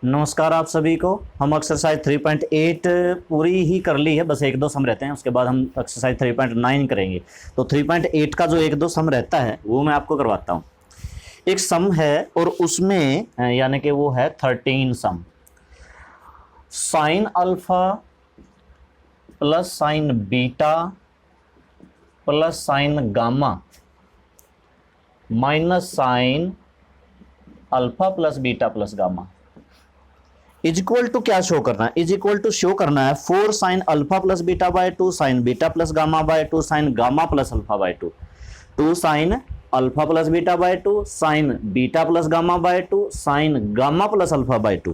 नमस्कार आप सभी को। हम एक्सरसाइज 3.8 पूरी ही कर ली है, बस एक दो सम रहते हैं, उसके बाद हम एक्सरसाइज 3.9 करेंगे। तो 3.8 का जो एक दो सम रहता है वो मैं आपको करवाता हूँ। एक सम है और उसमें यानी कि वो है 13 sum. Sine alpha plus sine beta plus sine gamma minus sine alpha plus beta plus gamma is equal to क्या शो करना है? इज इक्वल टू शो करना है 4 sine alpha plus beta by 2 sine beta plus gamma by 2 sine gamma plus alpha by 2 2 sine alpha plus beta by 2 sine beta plus gamma by 2 sine gamma plus alpha by 2।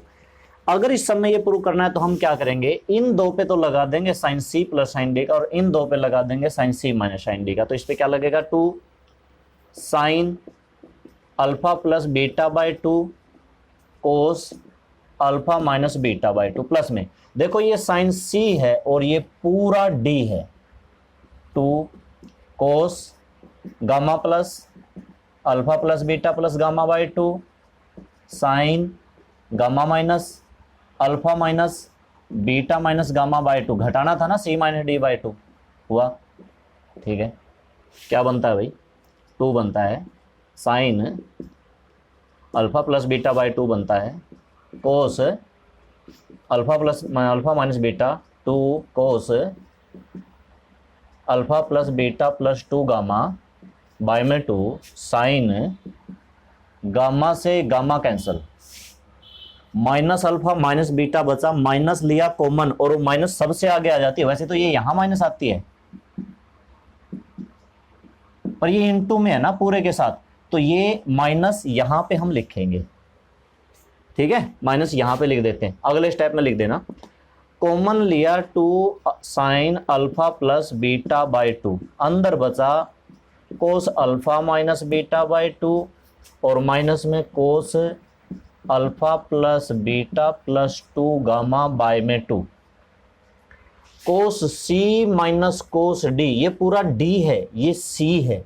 अगर इस समय ये prove करना है तो हम क्या करेंगे, इन दो पे तो लगा देंगे sine C plus sine D का और इन दो पे लगा देंगे sine C minus sine D का। तो इस पे क्या लगेगा, 2 sine alpha plus beta by 2 cos alpha minus beta by 2 plus में देखो ये साइन सी है और ये पूरा डी है, 2 cos gamma plus alpha plus beta plus gamma by 2 sine gamma minus alpha minus beta minus gamma by 2। घटाना था ना सी माइनस डी बाय 2 हुआ, ठीक है। क्या बनता है भाई, 2 बनता है sine alpha plus beta by 2 बनता है cos alpha plus alpha minus beta 2 cos alpha plus beta plus 2 gamma by में 2 साइन गामा से gamma cancel minus alpha minus beta बचा, माइनस लिया कॉमन और माइनस सबसे आगे आ जाती है। वैसे तो ये यहां माइनस आती है पर ये इनटू में है ना पूरे के साथ, तो ये माइनस यहां पे हम लिखेंगे, ठीक है। माइनस यहां पे लिख देते हैं, अगले स्टेप में लिख देना। कॉमन लिया 2 sine alpha plus beta by 2, अंदर बचा cos alpha minus beta by 2 और माइनस में cos alpha plus beta plus 2 gamma by में 2 कोस सी माइनस कोस डी। ये पूरा डी है, ये सी है।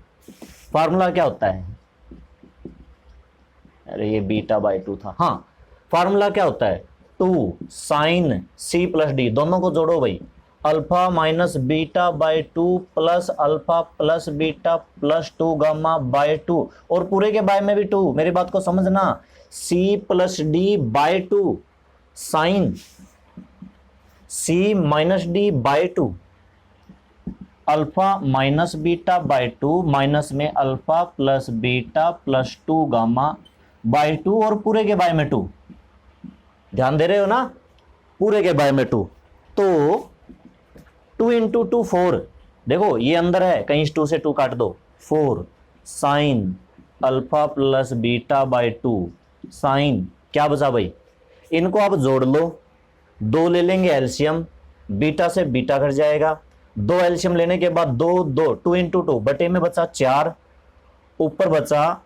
फार्मूला क्या होता है, अरे ये बीटा बाय 2 था, हाँ। फार्मूला क्या होता है, 2 साइन सी प्लस डी, दोनों को जोड़ो भाई, alpha minus beta by 2 plus alpha plus beta plus 2 gamma by 2 और पूरे के बाय में भी 2। मेरी बात को समझना, C plus D by 2 sine C minus D by 2 alpha minus beta by 2 minus में alpha plus beta plus 2 gamma by 2 और पूरे के बाय में 2। ध्यान दे रहे हो ना, पूरे के बाय में 2। तो 2 इंटू 2 4, देखो ये अंदर है, कहीं इस 2 से 2 काट दो, 4 sine alpha plus beta by 2 sine क्या बचा भाई, इनको आप जोड़ लो, 2 ले लेंगे एलसीएम, बीटा से बीटा घट जाएगा, 2 एलसीएम लेने के बाद 2 2 2 इंटू 2 बटे में बचा 4, ऊपर बचा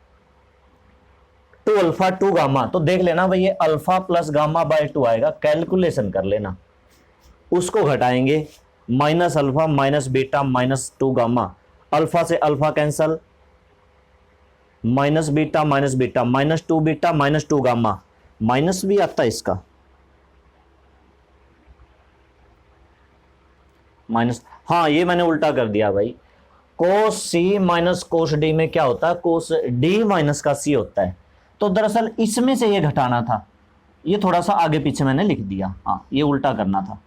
2 अल्फा 2 गामा। तो देख लेना भाई ये अल्फा प्लस गामा बाय 2 आएगा, कैलकुलेशन कर लेना, उसको घटाएंगे, minus alpha minus beta minus 2 gamma, alpha से alpha cancel, minus beta minus 2 beta minus 2 gamma, minus भी आता है इसका, माइनस, हाँ ये मैंने उल्टा कर दिया भाई। कोस सी माइनस कोस डी में क्या होता है, कोस डी माइनस का सी होता है। तो दरअसल इसमें से ये घटाना था, ये थोड़ा सा आगे पीछे मैंने लिख दिया, हाँ ये उल्टा करना था।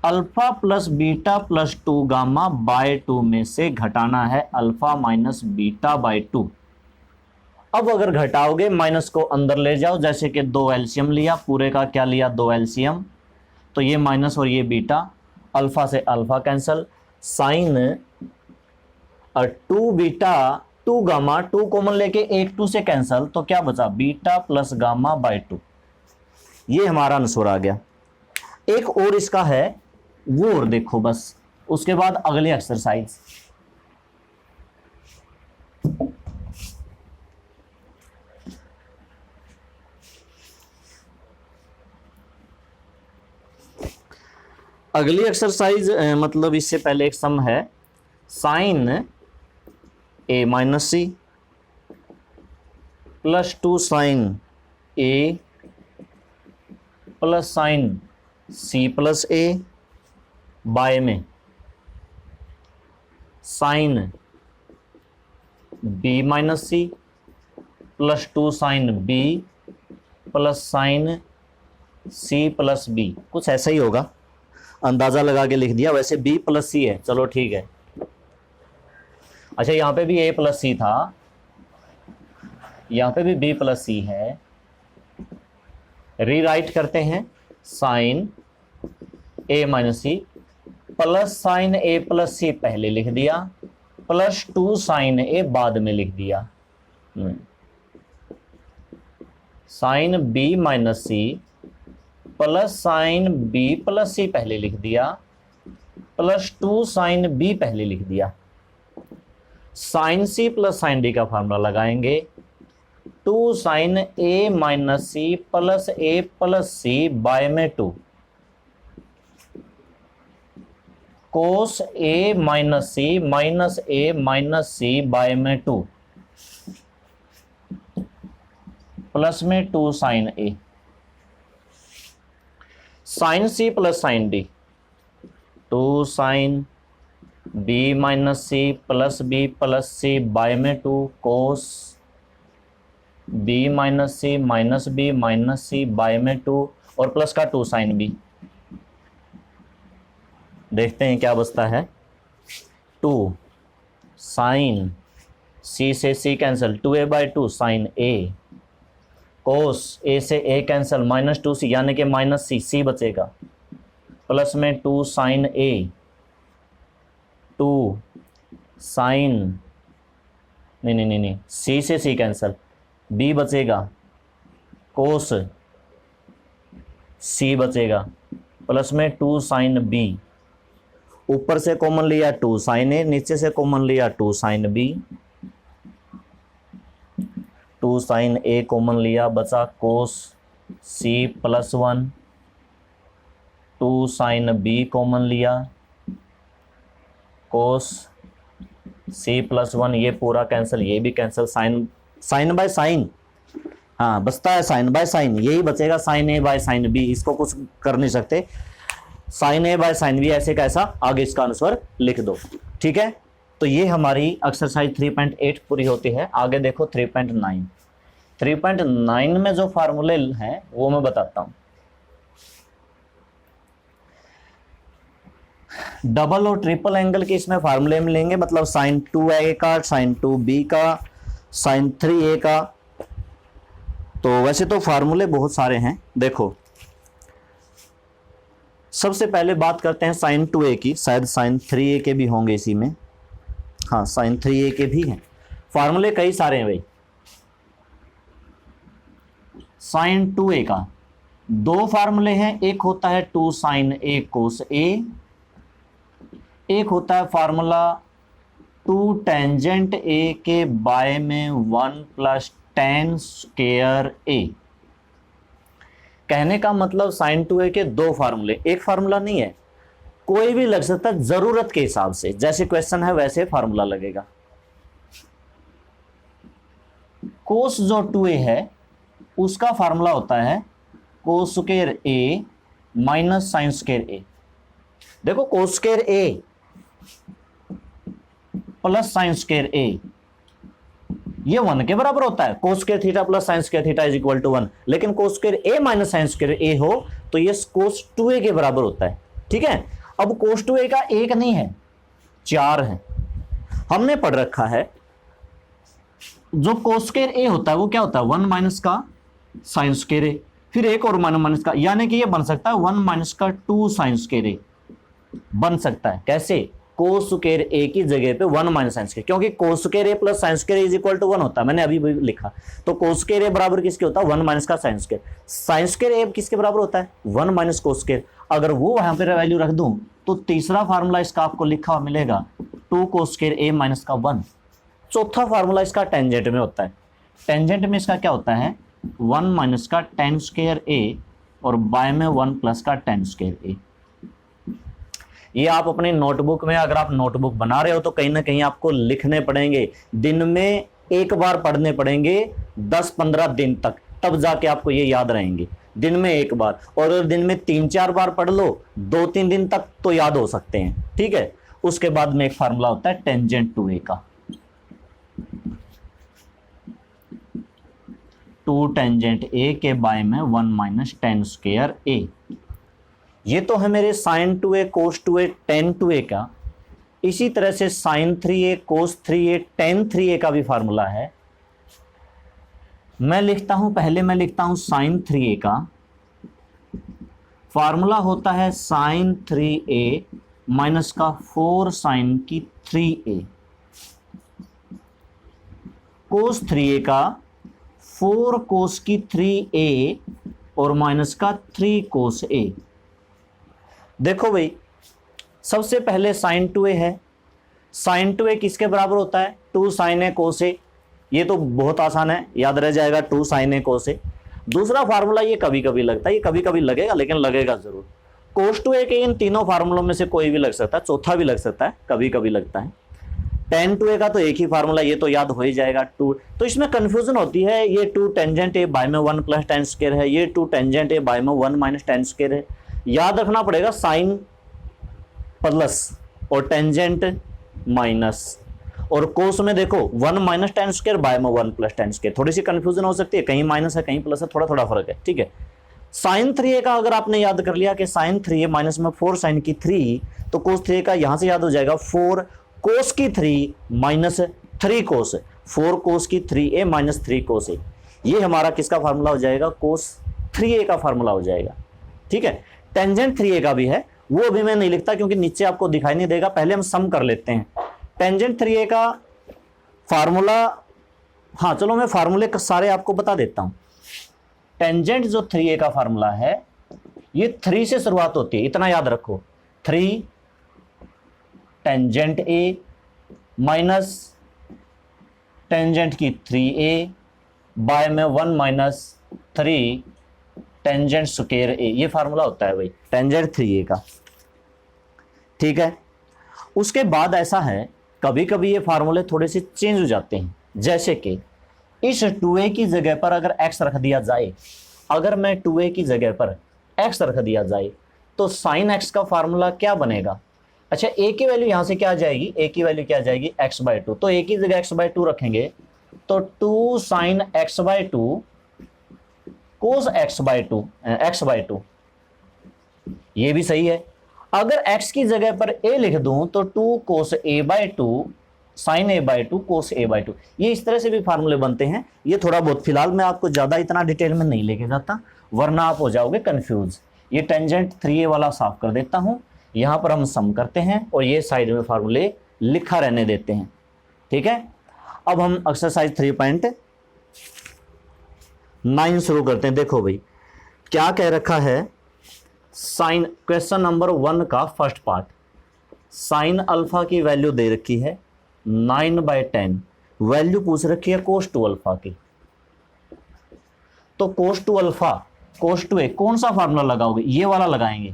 Alpha plus beta plus 2 gamma by 2 में से घटाना है अल्फा माइनस बीटा बाय 2। अब अगर घटाओगे माइनस को अंदर ले जाओ, जैसे कि 2 एलसीएम लिया, पूरे का क्या लिया 2 एलसीएम, तो ये माइनस और ये बीटा, अल्फा से alpha cancel, sine 2 beta 2 gamma, 2 common लेके 1 2 से कैंसल, तो क्या बचा बीटा प्लस गामा बाय 2। ये हमारा आंसर आ गया। एक और इसका है वो और देखो बस, उसके बाद अगली एक्सरसाइज। अगली एक्सरसाइज मतलब इससे पहले एक सम है, sine A minus C plus 2 sine A plus sine C plus A by में sine B minus C plus 2 sine B plus sine C plus B, कुछ ऐसा ही होगा, अंदाजा लगा के लिख दिया। वैसे बी प्लस सी है, चलो ठीक है। अच्छा यहाँ पे भी ए प्लस सी था, यहाँ पे भी बी प्लस सी है, रीराइट करते हैं sign A minus C plus sign A plus C पहले लिख दिया प्लस 2 साइन ए बाद में लिख दिया। Sine B minus C plus sine B plus C पहले लिख दिया प्लस 2 साइन बी पहले लिख दिया। Sine C plus sine D का फार्मूला लगाएंगे, 2 sine A minus C plus A plus C by में 2 कोस ए माइनस सी बाय में 2 प्लस में 2 sine A. Sine C plus sine D 2 sine B minus C plus C by में 2 cos B minus C by में 2 और plus का 2 sine B. देखते हैं क्या बचता है, 2 साइन सी से सी कैंसिल 2a/2 साइन ए कोस ए से ए कैंसिल -2c यानी कि माइनस सी बचेगा प्लस में 2 साइन ए 2 साइन नहीं सी से सी कैंसिल बी बचेगा कोस सी बचेगा प्लस में 2 साइन बी। ऊपर से कॉमन लिया 2 साइन ए, नीचे से कॉमन लिया 2 sine B, 2 sine A common लिया बचा cos C plus 1, 2 sine B common लिया कोस सी प्लस 1, ये पूरा कैंसिल ये भी कैंसिल, साइन बाय साइन, हाँ बचता है साइन बाय साइन, यही बचेगा sine A by sine B, इसको कुछ कर नहीं सकते। Sine A by sine B ऐसे कैसा, आगे इसका आंसर लिख दो। ठीक है, तो ये हमारी एक्सरसाइज 3.8 पूरी होती है। आगे देखो 3.9। 3.9 में जो फार्मूले हैं वो मैं बताता हूं। डबल और ट्रिपल एंगल के इसमें फार्मूले मिलेंगे, मतलब साइन 2a का, साइन 2b का, साइन 3a का। तो वैसे तो फार्मूले बहुत सारे हैं। देखो सबसे पहले बात करते हैं साइन 2a की, शायद साइन 3a के भी होंगे इसी में, हाँ साइन 3a के भी हैं। फार्मूले कई सारे हैं भाई। साइन 2a का 2 फार्मूले हैं, एक होता है 2 साइन a कोस a, एक होता है फार्मूला 2 टेंजेंट a के बाय में 1 प्लस tan स्क्वायर a। कहने का मतलब साइन 2a के 2 फार्मूले, एक फार्मूला नहीं है, कोई भी लग सकता है जरूरत के हिसाब से, जैसे क्वेश्चन है वैसे फार्मूला लगेगा। कोस जो 2a है उसका फार्मूला होता है cos square a minus sine square a। देखो cos square a plus sine square a ये 1 के बराबर होता है। Cos square theta plus sine square theta is equal to 1। लेकिन cos square a minus sine square a हो तो ये कोस 2a के बराबर होता है। ठीक है, अब कोस 2a का 1 नहीं है 4 है। हमने पढ़ रखा है जो कोस स्क्वायर a होता है वो क्या होता है 1 माइनस का साइन स्क्वायर a, फिर एक और माइनस का, यानी कि ये बन सकता है 1 माइनस का 2 साइन स्क्वायर a बन सकता है। कैसे, कोस स्क्वायर a की जगह पे 1 माइनस साइन स्क्वायर, क्योंकि cos square a plus sine square is equal to 1 होता है, मैंने अभी भी लिखा। तो कोस स्क्वायर a बराबर किसके होता है 1 माइनस का sine square. Sign square a किसके बराबर होता है 1 माइनस कोस स्क्वायर। अगर वो वहां पर वैल्यू रख दूं तो तीसरा फार्मूला इसका आपको लिखा हुआ मिलेगा 2 कोस स्क्वायर a माइनस का 1। चौथा फार्मूला इसका टेंजेंट में होता है। टेंजेंट में इसका क्या होता है 1 माइनस का tan स्क्वायर a और बाय में 1 प्लस का tan स्क्वायर a। ये आप अपने नोटबुक में, अगर आप नोटबुक बना रहे हो तो कहीं ना कहीं आपको लिखने पड़ेंगे, दिन में एक बार पढ़ने पड़ेंगे 10-15 दिन तक, तब जाके आपको ये याद रहेंगे। दिन में एक बार, और अगर दिन में 3-4 बार पढ़ लो 2-3 दिन तक तो याद हो सकते हैं, ठीक है। उसके बाद में एक फार्मूला होता है टेंजेंट टू ए का, 2 टेंजेंट ए के बाय में 1 माइनस टेन स्क्वायर ए। ये तो है मेरे sine two A, cos two A, tan two A का। इसी तरह से साइन 3a, कोस 3a, टेन 3a का भी फार्मूला है। मैं लिखता हूं, पहले मैं लिखता हूं साइन 3a का फार्मूला होता है साइन 3a माइनस का 4 साइन की 3a, कोस 3a का 4 कोस की 3a और माइनस का 3 कोस a। देखो भाई, सबसे पहले साइन 2a है, साइन 2a किसके बराबर होता है? 2 साइन ए कोस ए। ये तो बहुत आसान है, याद रह जाएगा 2 साइन ए कोस ए। दूसरा फार्मूला ये कभी कभी लगता है, ये कभी कभी लगेगा लेकिन लगेगा जरूर। कोस 2a के इन तीनों फार्मूलों में से कोई भी लग सकता है, चौथा भी लग सकता है, कभी कभी लगता है। टेन 2a का तो एक ही फार्मूला, ये तो याद हो ही जाएगा 2। तो इसमें कंफ्यूजन होती है, ये 2 टेंजेंट ए बाय में 1 प्लस टेन स्क्वायर है, ये 2 टेंजेंट ए बाय में 1 माइनस टेन स्क्वायर है। याद रखना पड़ेगा साइन प्लस और टेंजेंट माइनस, और कोस में देखो 1 माइनस टेन स्क्वायर बाय में 1 प्लस टेन स्क्वायर। थोड़ी सी कंफ्यूजन हो सकती है, कहीं माइनस है कहीं प्लस है, थोड़ा थोड़ा फर्क है, ठीक है। साइन 3a का अगर आपने याद कर लिया कि साइन 3a माइनस में 4 साइन की 3, तो कोस 3a का यहां से याद हो जाएगा 4 कोस की 3 माइनस 3 कोस, 4 कोस की 3a माइनस 3 कोस ए। ये हमारा किसका फार्मूला हो जाएगा? कोस 3a का फार्मूला हो जाएगा, ठीक है। टेंजेंट 3a का भी है, वो अभी मैं नहीं लिखता क्योंकि नीचे आपको दिखाई नहीं देगा, पहले हम सम कर लेते हैं। टेंजेंट 3a का फार्मूला, हाँ चलो मैं फार्मूले सारे आपको बता देता हूं। टेंजेंट जो 3a का फार्मूला है, ये 3 से शुरुआत होती है, इतना याद रखो। 3 टेंजेंट a माइनस टेंजेंट की 3a बाय में 1 माइनस 3 टेंजेंट स्क्वायर ए, ये फार्मूला होता है भाई टेंजेंट 3a का, ठीक है। उसके बाद ऐसा है, कभी कभी ये फार्मूले थोड़े से चेंज हो जाते हैं, जैसे कि इस 2a की जगह पर अगर x रख दिया जाए, अगर मैं 2a की जगह पर x रख दिया जाए तो साइन x का फार्मूला क्या बनेगा? अच्छा, a की वैल्यू यहां से क्या आ जाएगी? a की वैल्यू क्या आ जाएगी? x/2। तो a की जगह x/2 रखेंगे तो 2 साइन x/2 कोस x/2, ये भी सही है। अगर x की जगह पर a लिख दूं तो 2 कोस a/2 साइन a/2 कोस a/2, ये इस तरह से भी फार्मूले बनते हैं। ये थोड़ा बहुत, फिलहाल मैं आपको ज्यादा इतना डिटेल में नहीं लेके जाता वरना आप हो जाओगे कंफ्यूज। ये टेंजेंट 3a वाला साफ कर देता हूं, यहां पर हम सम करते हैं और ये साइड में फार्मूले लिखा रहने देते हैं, ठीक है। अब हम एक्सरसाइज 3.9 शुरू करते हैं। देखो भाई क्या कह रखा है, साइन, क्वेश्चन नंबर 1 का फर्स्ट पार्ट, साइन अल्फा की वैल्यू दे रखी है 9/10, वैल्यू पूछ रखी है कोस 2 अल्फा की। तो कोस 2 अल्फा, कोस 2a, कौन सा फार्मूला लगाओगे? ये वाला लगाएंगे,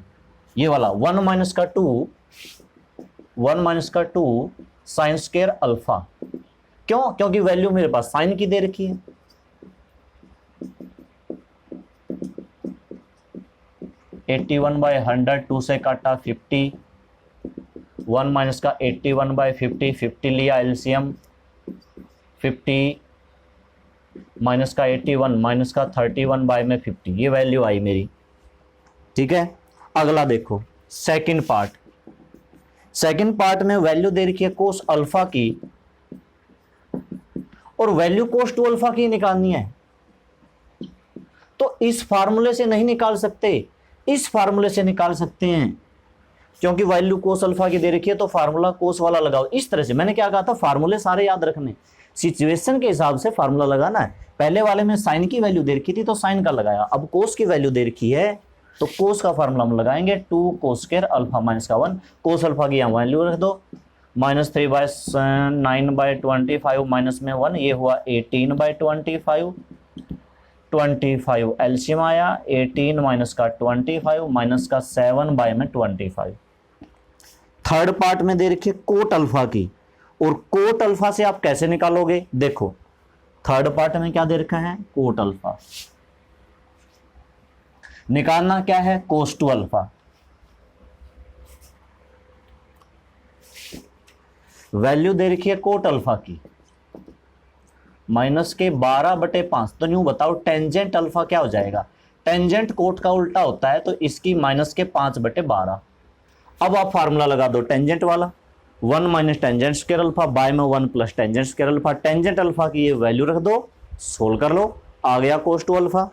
ये वाला 1 माइनस का 2 साइन स्क्वायर अल्फा। क्यों? क्योंकि वैल्यू मेरे पास साइन की दे रखी है। (81 by 100) 2 से काटा 50, 1 माइनस का 81 by 50, 50 लिया एलसीएम, 50 माइनस का 81 माइनस का 31 बाय में 50, ये वैल्यू आई मेरी, ठीक है। अगला देखो सेकंड पार्ट, सेकंड पार्ट में वैल्यू दे रखी है कोस अल्फा की और वैल्यू कोस 2 अल्फा की निकालनी है। तो इस फार्मूले से नहीं निकाल सकते, इस फार्मूले से निकाल सकते हैं, क्योंकि वैल्यू कोस अल्फा की दे रखी है तो फार्मूला कोस वाला लगाओ। इस तरह से मैंने क्या कहा था, फार्मूले सारे याद रखने, सिचुएशन के हिसाब से फार्मूला लगाना है। पहले वाले में साइन की वैल्यू दे रखी थी तो साइन का लगाया, अब कोस की वैल्यू दे रखी है तो कोस का फार्मूला हम लगाएंगे 2 कोस स्क्वायर अल्फा माइनस का 1, कोस अल्फा की यहाँ वैल्यू रख दो, -3/9/25 माइनस में 1, ये हुआ 18/25, 25 एलसीएम आया, 18 माइनस का 25 माइनस का 7 बाय में 25। थर्ड पार्ट में दे रखी है कोट अल्फा की, और कोट अल्फा से आप कैसे निकालोगे? देखो थर्ड पार्ट में क्या दे रखा है, कोट अल्फा। निकालना क्या है, कोस टू अल्फा। वैल्यू दे रखी है कोट अल्फा की, माइनस के 12/5। तो न्यू बताओ टेंजेंट अल्फा क्या हो जाएगा, टेंजेंट कोट का उल्टा होता है, तो इसकी माइनस के 5/12। अब आप फार्मूला लगा दो टेंजेंट वाला, 1 minus tangent square alpha by में 1 plus tangent square alpha. Tangent alpha की ये वैल्यू रख दो, सोल्व कर लो, आ गया कोस टू अल्फा।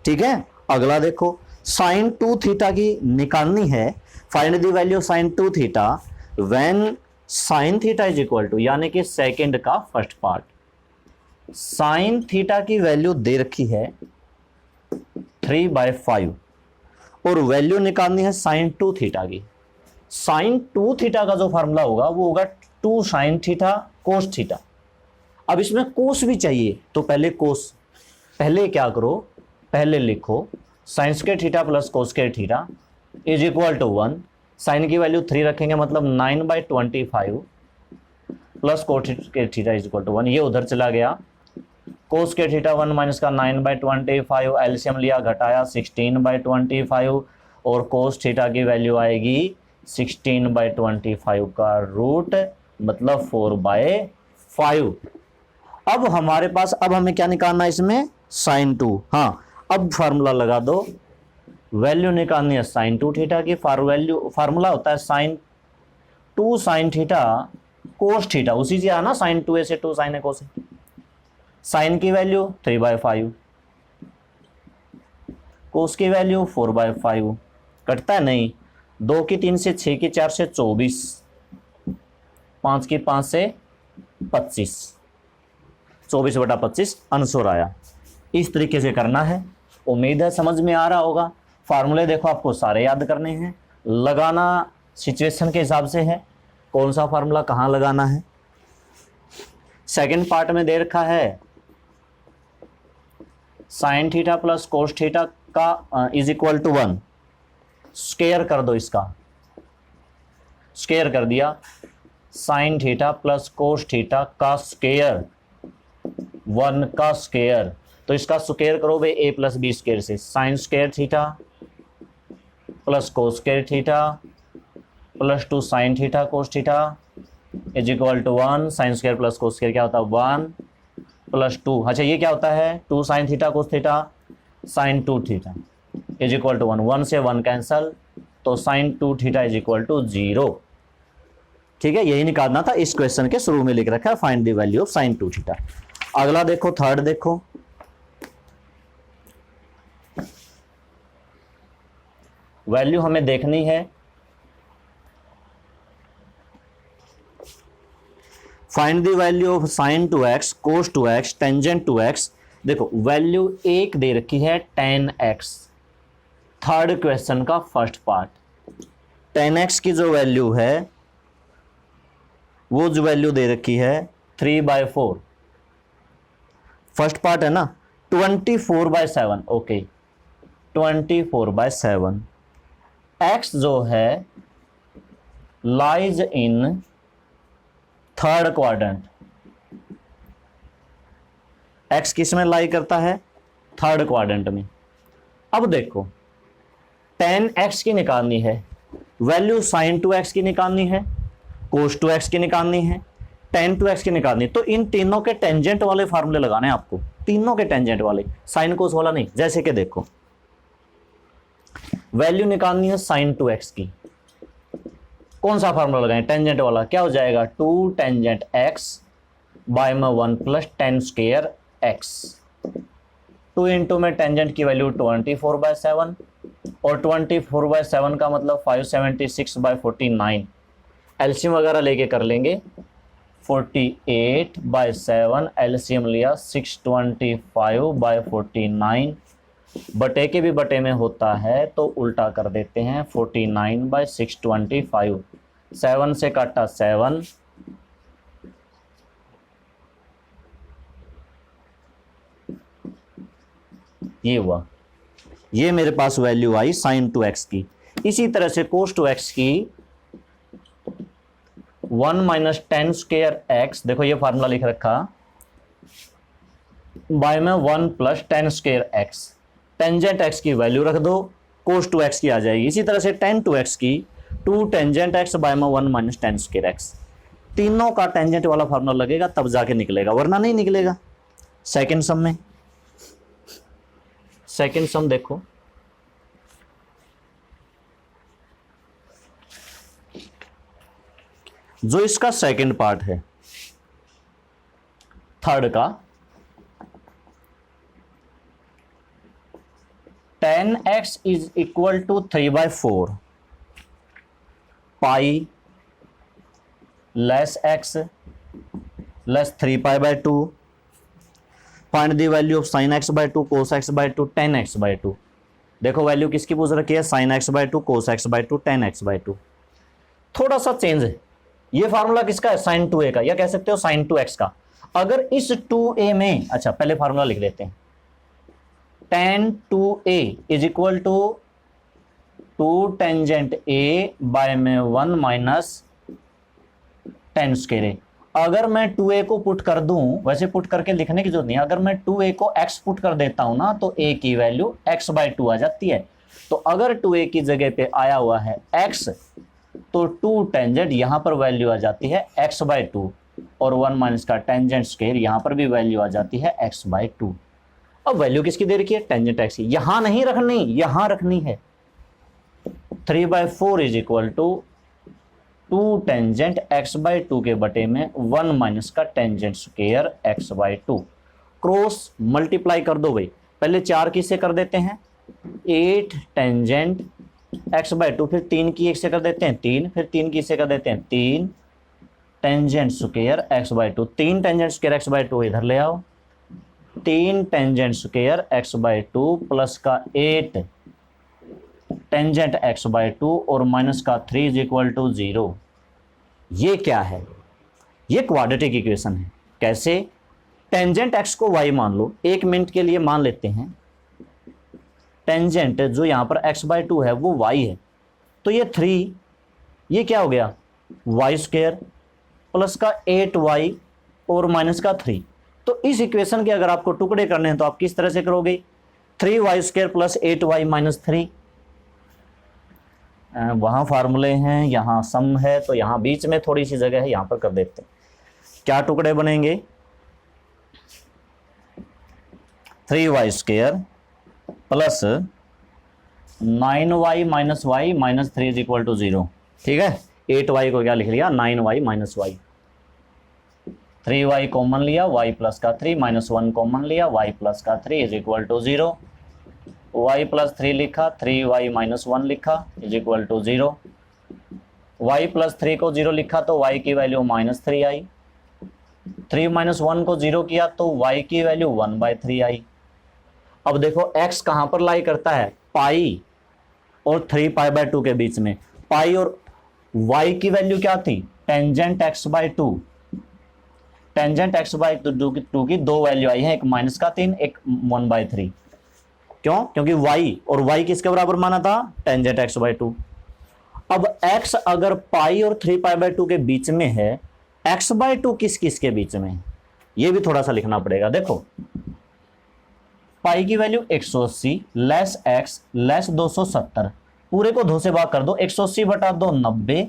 ठीक है, अगला देखो, साइन 2 थीटा की निकालनी है, find the value of sine 2 theta when sine theta is equal to, यानी कि सेकंड का फर्स्ट पार्ट, साइन थीटा की वैल्यू दे रखी है 3/5 और वैल्यू निकालनी है साइन 2 थीटा की। साइन 2 थीटा का जो फार्मूला होगा वो होगा 2 साइन थीटा कोस थीटा। अब इसमें कोस भी चाहिए, तो पहले कोस, पहले क्या करो, पहले लिखो sine square theta plus cos square theta is equal to 1। Sine की वैल्यू 3 रखेंगे, मतलब 9/25 plus cos square theta is equal to 1। ये उधर चला गया, कोस स्क्वायर थीटा 1 माइनस का 9/25, एलसीएम लिया घटाया 16/25 और कोस थीटा की वैल्यू आएगी 16/25 का रूट, मतलब 4/5। अब हमारे पास, अब हमें क्या निकालना है इसमें, साइन 2। हाँ, अब फार्मूला लगा दो, वैल्यू निकालनी है साइन 2 थीटा की। फार्मूला होता है sine 2 sine theta cos theta, उसी से आना साइन 2a से 2 साइन a कोस। साइन की वैल्यू 3/5, कोस की वैल्यू 4/5, कटता है नहीं, 2 की 3 से 6 की 4 से 24, 5 की 5 से 25, 24/25 आंसर आया। इस तरीके से करना है, उम्मीद है समझ में आ रहा होगा। फार्मूले देखो आपको सारे याद करने हैं, लगाना सिचुएशन के हिसाब से है, कौन सा फार्मूला कहाँ लगाना है। सेकंड पार्ट में दे रखा है sine theta plus cos theta का इज इक्वल टू 1, स्क्वायर कर दो, इसका स्क्वायर कर दिया, sine theta plus cos theta का स्क्वायर 1 का स्क्वायर, तो इसका स्क्वायर करो भाई a प्लस बी स्क्वायर से, sine square theta plus cos square theta plus 2 sine theta cos theta is equal to 1। Sine square plus cos square क्या होता है, 1 प्लस 2। अच्छा, ये क्या होता है, 2 sine theta cos theta sine 2 theta is equal to 1, 1 से 1 कैंसल, तो sine 2 theta is equal to 0। ठीक है, यही निकालना था, इस क्वेश्चन के शुरू में लिख रखा है find the value of sine 2 theta. अगला देखो, थर्ड देखो, वैल्यू हमें देखनी है, find the value of sign 2x cos 2x tangent 2x। देखो वैल्यू एक दे रखी है 10x, थर्ड क्वेश्चन का फर्स्ट पार्ट। 10x की जो वैल्यू है, वो जो वैल्यू दे रखी है 3/4, फर्स्ट पार्ट है ना, 24/7। ओके, 24/7। x जो है lies in third quadrant, x किस में लाई करता है, थर्ड क्वाड्रेंट में। अब देखो 10x की निकालनी है, वैल्यू sin 2x की निकालनी है, cos 2x की निकालनी है, tan 2x की निकालनी है, तो इन तीनों के टेंजेंट वाले फार्मूले लगाने हैं आपको, तीनों के टेंजेंट वाले, साइन कोस वाला नहीं। जैसे कि देखो वैल्यू निकालनी है sin 2x की, कौन सा फार्मूला लगाएं, टेंजेंट वाला, क्या हो जाएगा 2 टेंजेंट x बाय में 1 plus ten square x। 2 into में टेंजेंट की वैल्यू 24/7 और 24/7 का मतलब 576/49। एलसीएम वगैरह लेके कर लेंगे, 48/7 एलसीएम लिया 625/49, बटे के भी बटे में होता है तो उल्टा कर देते हैं, 49/625, 7 से काटा 7, ये हुआ, ये मेरे पास वैल्यू आई sin 2x की। इसी तरह से cos 2x की 1 माइनस टेन स्क्वायर x, देखो ये फार्मूला लिख रखा, बाय में 1 plus ten square x। Tangent x की वैल्यू रख दो, कोस टू एक्स की आ जाएगी। इसी तरह से टेन टू एक्स की 2 टेंजेंट एक्स बाय में 1 माइनस टेन स्क्वायर एक्स, तीनों का टेंजेंट वाला फार्मूला लगेगा तब जाके निकलेगा, वरना नहीं निकलेगा। सेकंड सम में, सेकंड सम देखो, जो इसका सेकंड पार्ट है थर्ड का, 10x is equal to 3/4 pi less x less 3π/2, find the value of sin x/2 cos x/2 tan x/2। देखो वैल्यू किसकी पूछ रखी है, sin x/2 cos x/2 tan x/2। थोड़ा सा चेंज है, ये फार्मूला किसका है, sin 2a का, या कह सकते हो sin 2x का। अगर इस 2a में, अच्छा पहले फार्मूला लिख लेते हैं, tan 2a is equal to 2 tangent a by में 1 माइनस टेन स्क्वायर a। अगर मैं 2a को पुट कर दूं, वैसे पुट करके लिखने की जरूरत नहीं है, अगर मैं 2a को x पुट कर देता हूं ना, तो a की वैल्यू x/2 आ जाती है। तो अगर 2a की जगह पे आया हुआ है x, तो 2 टेंजेंट यहां पर वैल्यू आ जाती है x/2, और 1 माइनस का टेंजेंट स्क्वायर यहां पर भी वैल्यू आ जाती है x/2। अब वैल्यू किसकी दे रखी है, टेंजेंट x की, यहां नहीं रखनी, यहां रखनी है। 3/4 is equal to 2 tangent x/2 के बटे में 1 माइनस का tangent square x/2। Cross multiply कर दो भाई, पहले 4 की से कर देते हैं 8 टेंजेंट x/2, फिर 3 की 1 से कर देते हैं 3, फिर 3 की से कर देते हैं 3 tangent square x/2। 3 tangent square x/2 इधर ले आओ, 3 टेंजेंट स्क्वायर x/2 प्लस का 8 टेंजेंट x/2 और माइनस का 3 इज इक्वल टू 0। ये क्या है, ये क्वाड्रेटिक इक्वेशन है। कैसे, टेंजेंट x को y मान लो, 1 मिनट के लिए मान लेते हैं टेंजेंट जो यहां पर x/2 है वो y है, तो ये 3, ये क्या हो गया y² प्लस का 8y और माइनस का 3। तो इस इक्वेशन के अगर आपको टुकड़े करने हैं तो आप किस तरह से करोगे, 3y² प्लस 8y माइनस 3, वहां फार्मूले हैं, यहां सम है, तो यहां बीच में थोड़ी सी जगह है, यहां पर कर देते हैं। क्या टुकड़े बनेंगे, 3y² plus 9y minus y minus 3 is equal to 0। ठीक है, 8y को क्या लिख लिया, 9y minus y, 3y common लिया, y प्लस का 3 माइनस 1 कॉमन लिया, y प्लस का 3 is equal to 0, y plus 3 लिखा, 3y माइनस 1 लिखा is equal to 0, y plus 3 को 0 लिखा तो y की वैल्यू माइनस 3 आई, 3 माइनस 1 को 0 किया तो y की वैल्यू 1/3 आई। अब देखो x कहां पर लाई करता है, पाई और 3π/2 के बीच में। पाई और y की वैल्यू क्या थी, टेंजेंट x/2, टेंजेंट x/2 की दो वैल्यू आई है, एक माइनस का 3, एक 1/3। क्यों, क्योंकि y और y किसके बराबर माना था, टेंजेंट x/2। अब x अगर पाई और 3π/2 के बीच में है, x/2 किस किस के बीच में है, ये भी थोड़ा सा लिखना पड़ेगा। देखो पाई की वैल्यू 180 लेस x लेस 270, पूरे को 2 से भाग कर दो, 180 बटा 2 90,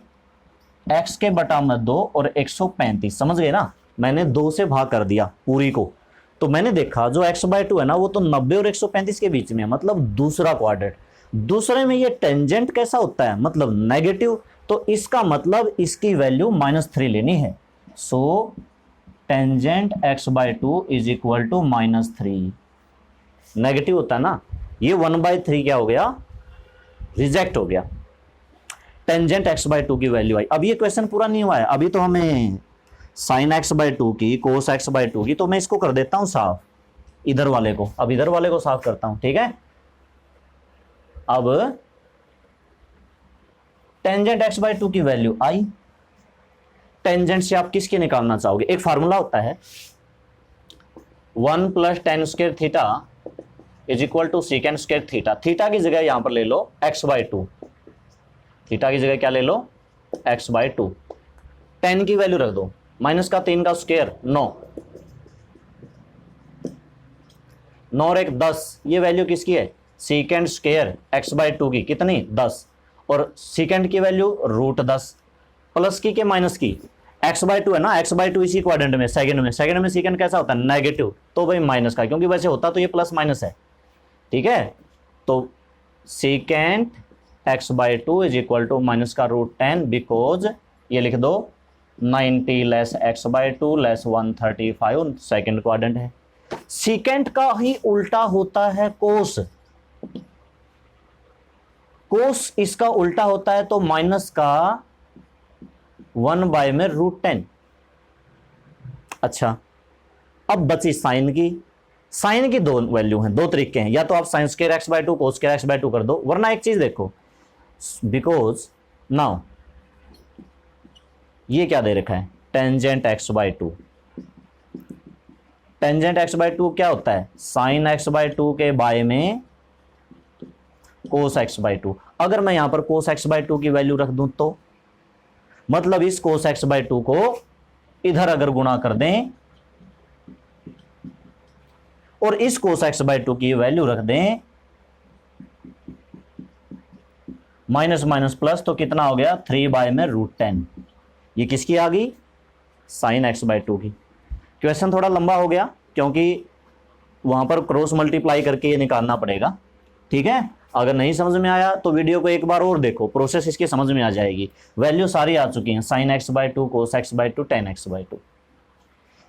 x के बटा में 2 और 135, समझ गए ना, मैंने 2 से भाग कर दिया पूरी को, तो मैंने देखा जो x/2 है ना वो तो 90 और 135 के बीच में है, मतलब दूसरा क्वाड्रेंट। दूसरे में ये टेंजेंट कैसा होता है, मतलब नेगेटिव, तो इसका मतलब इसकी वैल्यू -3 लेनी है। So tangent x/2 is equal to -3, negative होता है ना, ये 1/3 क्या हो गया, रिजेक्ट हो गया। टेंजेंट x/2 की वैल्यू आई। अब ये क्वेश्चन पूरा नहीं हुआ है, अभी तो हमें sin x/2 की, cos x/2 की, तो मैं इसको कर देता हूं साफ, इधर वाले को, अब इधर वाले को साफ करता हूं, ठीक है। अब टेंजेंट x/2 की वैल्यू आई, टेंजेंट से आप किसके निकालना चाहोगे, एक फार्मूला होता है 1 + tan स्क्वायर theta is equal to secant square theta. Theta की जगह यहां पर ले लो x/2, थीटा की जगह क्या ले लो, x/2। tan की वैल्यू रख दो, माइनस का 3 का स्क्वायर 9, 9 और 1 10, ये वैल्यू किसकी है, secant square x by to की कितनी 10 और सीकेंड की वैल्यू √10 प्लस की के माइनस की एक्स बाई टू है ना, एक्स बाई टू इसी क्वाड्रेंट में सेकंड में सीकेंड कैसा होता है नेगेटिव, तो भाई माइनस का, क्योंकि वैसे होता तो ये प्लस माइनस है, ठीक है। तो secant X by two is equal to minus का √10 बिकॉज ये लिख दो 90 less X by two less 135 second quadrant है। सीकेंड का ही उल्टा होता है कोस, कोस इसका उल्टा होता है तो माइनस का 1 बाय में √10। अच्छा अब बची साइन की, साइन की दो वैल्यू हैं, दो तरीके हैं, या तो आप sign square X by two cos square X by two कर दो, वरना एक चीज देखो बिकॉज नाउ ये क्या दे रखा है tangent x by two, tangent x by two क्या होता है साइन एक्स बाय टू के बाय में कोस एक्स बाय टू। अगर मैं यहां पर कोस एक्स बाय टू की वैल्यू रख दूं तो मतलब इस कोस एक्स बाय टू को इधर अगर गुणा कर दें और इस कोस एक्स बाय टू की वैल्यू रख दें माइनस माइनस प्लस, तो कितना हो गया 3 बाय में √10। ये किसकी आ गई साइन एक्स बाय टू की। क्वेश्चन थोड़ा लंबा हो गया क्योंकि वहां पर क्रॉस मल्टीप्लाई करके ये निकालना पड़ेगा, ठीक है। अगर नहीं समझ में आया तो वीडियो को एक बार और देखो, प्रोसेस इसकी समझ में आ जाएगी। वैल्यू सारी आ चुकी हैं, sine x by two cos x by two ten x by two.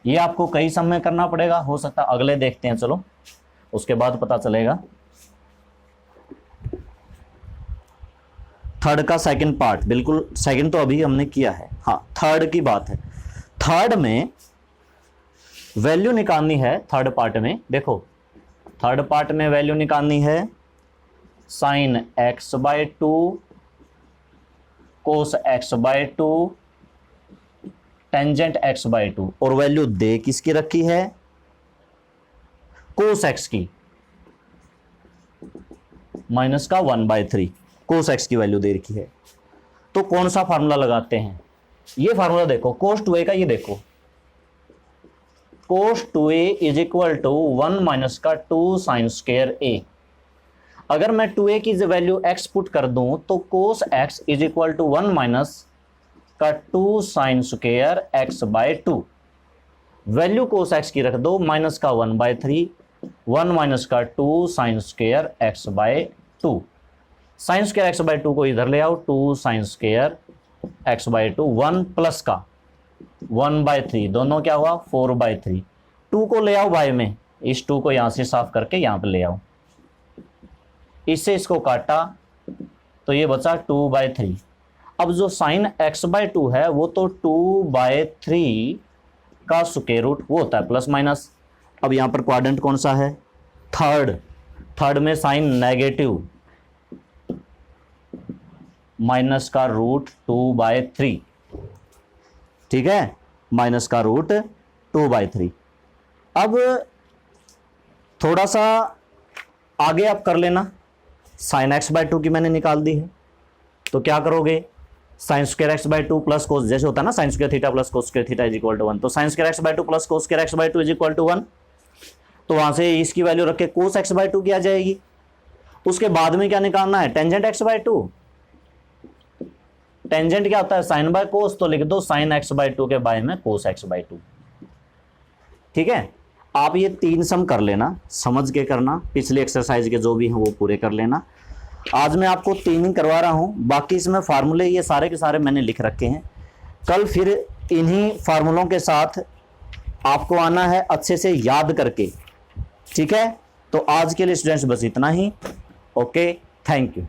ये आपको कई सम में करना पड़ेगा, हो सकता है अगले देखते हैं, चलो उसके बाद पता चलेगा। थर्ड का सेकंड पार्ट, बिल्कुल सेकंड तो अभी हमने किया है, हाँ थर्ड की बात है। थर्ड में वैल्यू निकालनी है, थर्ड पार्ट में देखो, थर्ड पार्ट में वैल्यू निकालनी है sine x by two cos x by two tangent x by two, और वैल्यू दे किसकी रखी है कोस एक्स की, माइनस का 1/3 कोस एक्स की वैल्यू दे रखी है। तो कौन सा फार्मूला लगाते हैं, ये फार्मूला देखो कोस 2a का, ये देखो cos 2a is equal to 1 minus का 2 साइन स्क्वायर a। अगर मैं 2a की वैल्यू x पुट कर दूं तो cos x is equal to 1 minus का 2 sine square x by 2। Value cos x की रख दो माइनस का 1/3, 1 माइनस का 2 sine square x by 2। Sine square x by 2 को इधर ले आओ, 2 sine square x by 2, 1 plus का 1/3, दोनों क्या हुआ 4/3। 2 को ले आओ बाय में, इस 2 को यहां से साफ करके यहां पे ले आओ, इससे इसको काटा तो ये बचा 2/3। अब जो साइन x बाय 2 है वो तो 2/3 का स्क्वायर रूट, वो होता है प्लस माइनस। अब यहां पर क्वाड्रेंट कौन सा है थर्ड, थर्ड में साइन नेगेटिव माइनस का √2/3, ठीक है, माइनस का √2/3। अब थोड़ा सा आगे आप कर लेना, साइन एक्स बाय 2 की मैंने निकाल दी है, तो क्या करोगे sine square X by 2 plus cos, जैसे होता है ना sine square theta plus cos square theta is equal to 1, तो sine square X by 2 plus cos square X by 2 is equal to 1। तो वहां से इसकी वैल्यू रख के कोस एक्स बाय 2 की आ जाएगी। उसके बाद में क्या निकालना है टेंजेंट एक्स बाय 2। टेंजेंट क्या होता है साइन बाय कोस, तो लिख दो साइन एक्स बाय 2 के बाय में कोस एक्स बाय 2, ठीक है। आप ये 3 सम कर लेना, समझ के करना, पिछले एक्सरसाइज के जो भी हैं वो पूरे कर लेना। आज मैं आपको 3 ही करवा रहा हूं, बाकी इसमें फार्मूले ये सारे के सारे मैंने लिख रखे हैं। कल फिर इन्हीं फार्मूलों के साथ आपको आना है अच्छे से याद करके, ठीक है। तो आज के लिए स्टूडेंट्स बस इतना ही, ओके, थैंक यू।